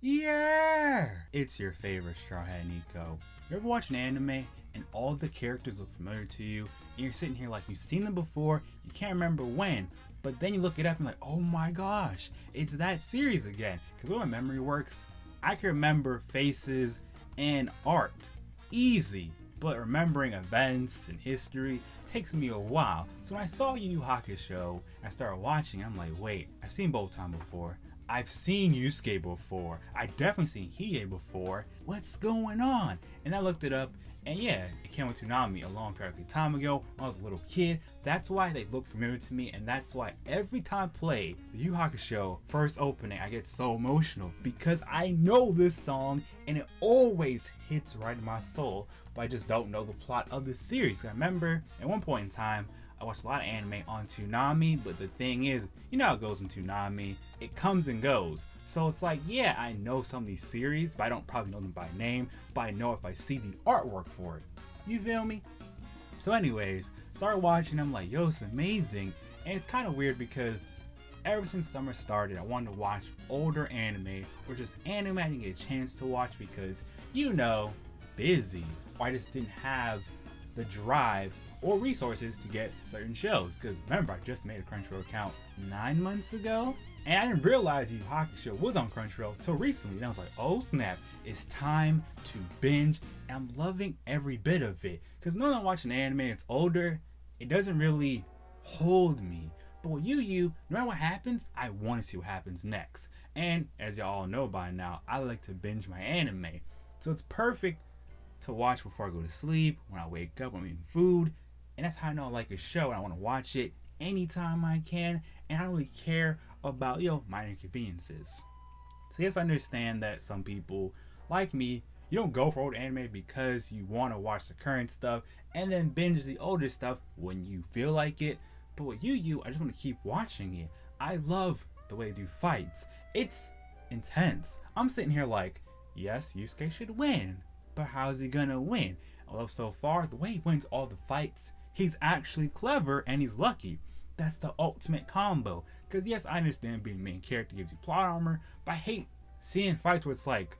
Yeah! It's your favorite Straw Hat Nico. You ever watch an anime and all the characters look familiar to you and you're sitting here like you've seen them before, you can't remember when, but then you look it up and like, oh my gosh, it's that series again. Because the way my memory works, I can remember faces and art easy, but remembering events and history takes me a while. So when I saw YuYu Hakusho, I started watching, I'm like, wait, I've seen Botan before. I've seen Yusuke before. I definitely seen Hiei before. What's going on? And I looked it up, and yeah, it came with Toonami a long period of time ago when I was a little kid. That's why they look familiar to me, and that's why every time I play the YuYu Hakusho first opening, I get so emotional because I know this song and it always hits right in my soul, but I just don't know the plot of the series. I remember at one point in time, I watched a lot of anime on Toonami, but the thing is, you know how it goes in Toonami, it comes and goes. So it's like, yeah, I know some of these series, but I don't probably know them by name, but I know if I see the artwork for it. You feel me? So anyways, started watching, I'm like, yo, it's amazing. And it's kind of weird because ever since summer started, I wanted to watch older anime, or just anime I didn't get a chance to watch because, you know, busy. Or I just didn't have the drive or resources to get certain shows. Because remember, I just made a Crunchyroll account 9 months ago, and I didn't realize YuYu Hakusho was on Crunchyroll till recently. And I was like, oh snap, it's time to binge. And I'm loving every bit of it. Because when I'm watching anime, it's older, it doesn't really hold me. But with YuYu, no matter what happens, I want to see what happens next. And as y'all all know by now, I like to binge my anime. So it's perfect to watch before I go to sleep, when I wake up, when I'm eating food. And that's how I know I like a show and I want to watch it anytime I can, and I don't really care about, you know, minor inconveniences. So yes, I understand that some people, like me, you don't go for old anime because you want to watch the current stuff and then binge the older stuff when you feel like it. But with YuYu, I just want to keep watching it. I love the way they do fights. It's intense. I'm sitting here like, yes, Yusuke should win, but how's he gonna win? I love so far the way he wins all the fights. He's actually clever and he's lucky. That's the ultimate combo. Because yes, I understand being main character gives you plot armor, but I hate seeing fights where it's like,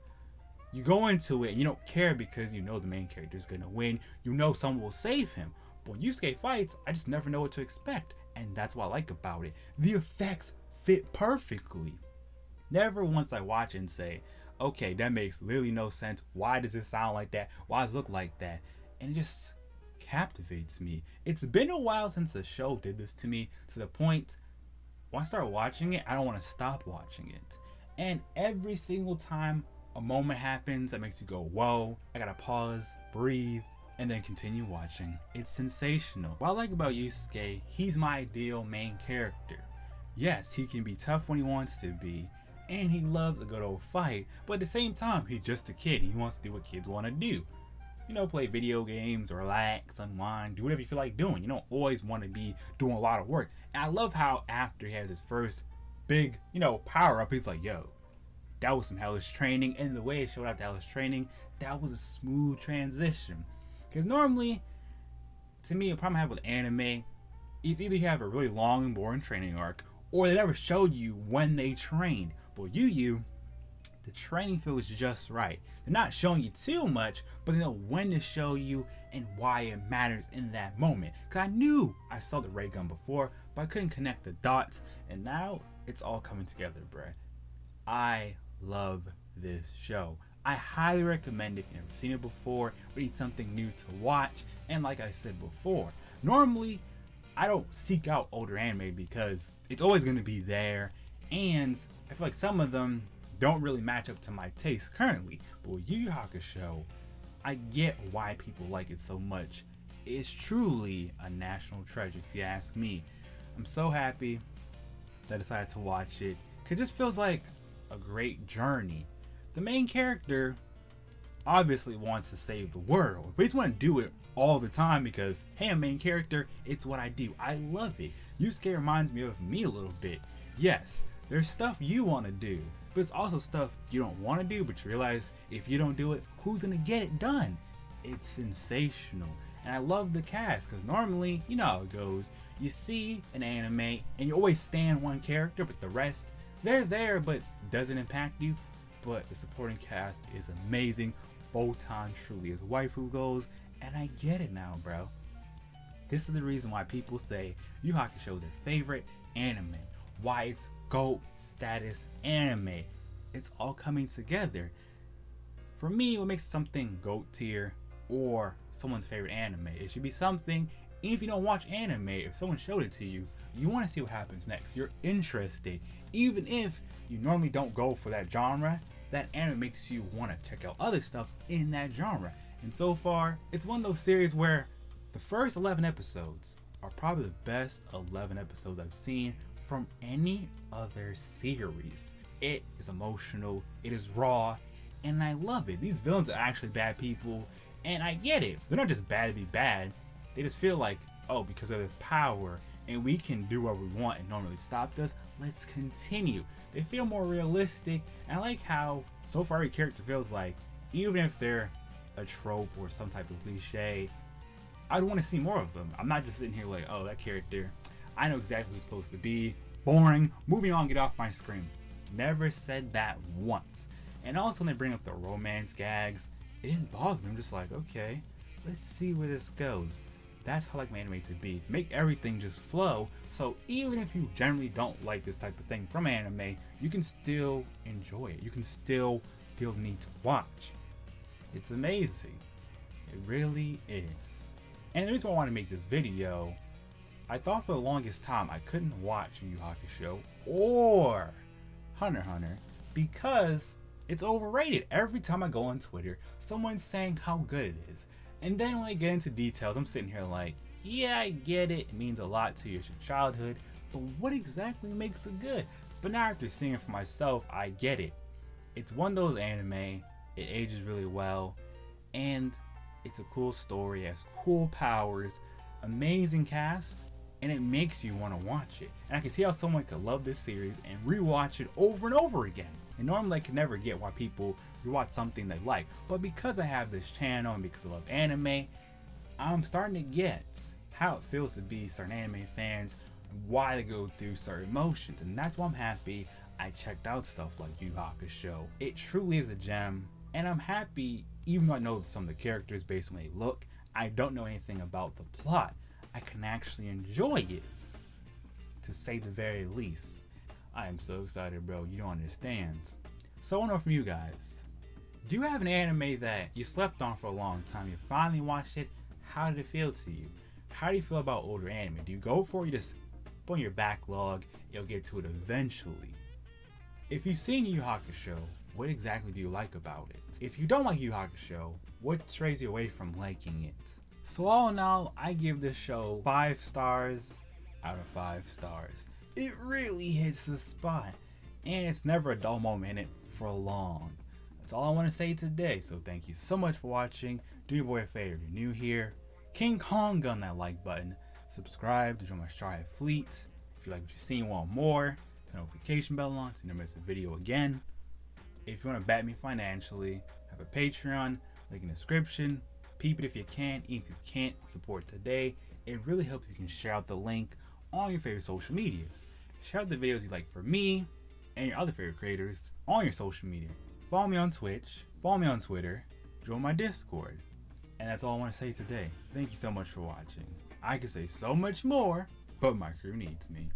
you go into it and you don't care because you know the main character is going to win. You know someone will save him. But when Yusuke fights, I just never know what to expect. And that's what I like about it. The effects fit perfectly. Never once I watch it and say, okay, that makes literally no sense. Why does it sound like that? Why does it look like that? And it just captivates me. It's been a while since a show did this to me, to the point when I start watching it, I don't want to stop watching it. And every single time a moment happens that makes you go, whoa, I gotta pause, breathe, and then continue watching. It's sensational. What I like about Yusuke, he's my ideal main character. Yes, he can be tough when he wants to be, and he loves a good old fight, but at the same time, he's just a kid. He wants to do what kids want to do. You know, play video games, relax, unwind, do whatever you feel like doing. You don't always want to be doing a lot of work. And I love how after he has his first big, you know, power up, he's like, yo, that was some hellish training. And the way it showed out the hellish training, that was a smooth transition. Because normally, to me, a problem I have with anime is either you have a really long and boring training arc, or they never showed you when they trained. But YuYu, the training feels just right. They're not showing you too much, but they know when to show you and why it matters in that moment. Cause I knew I saw the ray gun before, but I couldn't connect the dots, and now it's all coming together, bruh. I love this show. I highly recommend it if you've never seen it before, or need something new to watch. And like I said before, normally I don't seek out older anime because it's always going to be there, and I feel like some of them don't really match up to my taste currently. But with YuYu Hakusho, I get why people like it so much. It's truly a national treasure if you ask me. I'm so happy that I decided to watch it, cause it just feels like a great journey. The main character obviously wants to save the world, but he just want to do it all the time because, hey, I'm a main character, it's what I do. I love it. Yusuke reminds me of me a little bit. Yes, there's stuff you want to do, but it's also stuff you don't want to do, but you realize if you don't do it, who's gonna get it done? It's sensational. And I love the cast, because normally, you know how it goes. You see an anime, and you always stand one character, but the rest, they're there, but doesn't impact you. But but the supporting cast is amazing. Botan truly is waifu goals, and I get it now, bro. This is the reason why people say Yu Hakusho is their favorite anime. Why it's GOAT status anime. It's all coming together. For me, what makes something GOAT tier or someone's favorite anime, it should be something, even if you don't watch anime, if someone showed it to you, you want to see what happens next. You're interested. Even if you normally don't go for that genre, that anime makes you want to check out other stuff in that genre. And so far, it's one of those series where the first 11 episodes are probably the best 11 episodes I've seen from any other series. It is emotional, it is raw, and I love it. These villains are actually bad people, and I get it. They're not just bad to be bad. They just feel like, oh, because of this power, and we can do what we want and normally stopped us, let's continue. They feel more realistic, and I like how so far every character feels like, even if they're a trope or some type of cliche, I'd want to see more of them. I'm not just sitting here like, oh, that character, I know exactly who he's supposed to be. Boring, moving on, get off my screen. Never said that once. And also when they bring up the romance gags, it didn't bother me. I'm just like, okay, let's see where this goes. That's how I like my anime to be. Make everything just flow, so even if you generally don't like this type of thing from anime, you can still enjoy it. You can still feel the need to watch. It's amazing. It really is. And the reason why I want to make this video, I thought for the longest time I couldn't watch YuYu Hakusho or Hunter x Hunter because it's overrated. Every time I go on Twitter, someone's saying how good it is. And then when I get into details, I'm sitting here like, yeah, I get it. It means a lot to your childhood, but what exactly makes it good? But now after seeing it for myself, I get it. It's one of those anime, it ages really well, and it's a cool story, it has cool powers, amazing cast, and it makes you want to watch it. And I can see how someone could love this series and rewatch it over and over again. And normally I can never get why people rewatch something they like, but because I have this channel and because I love anime, I'm starting to get how it feels to be certain anime fans, why they go through certain emotions, and that's why I'm happy I checked out stuff like YuYu Hakusho. It truly is a gem, and I'm happy even though I know some of the characters based on the way they look, I don't know anything about the plot. I can actually enjoy it, to say the very least. I am so excited, bro, you don't understand. So I want to know from you guys, do you have an anime that you slept on for a long time, you finally watched it, how did it feel to you? How do you feel about older anime? Do you go for it, you just put on your backlog, you'll get to it eventually? If you've seen YuYu Hakusho, what exactly do you like about it? If you don't like YuYu Hakusho, what strays you away from liking it? So all in all, I give this show 5 stars out of 5 stars. It really hits the spot, and it's never a dull moment in it for long. That's all I want to say today, so thank you so much for watching. Do your boy a favor, if you're new here, King Kong on that like button, subscribe to join my Straw Hat fleet. If you like what you're seeing, want more, turn the notification bell on so you never miss a video again. If you want to back me financially, I have a Patreon, link in the description. Peep it if you can, even if you can't, support today. It really helps if you can share out the link on your favorite social medias. Share out the videos you like for me and your other favorite creators on your social media. Follow me on Twitch, follow me on Twitter, join my Discord. And that's all I want to say today. Thank you so much for watching. I could say so much more, but my crew needs me.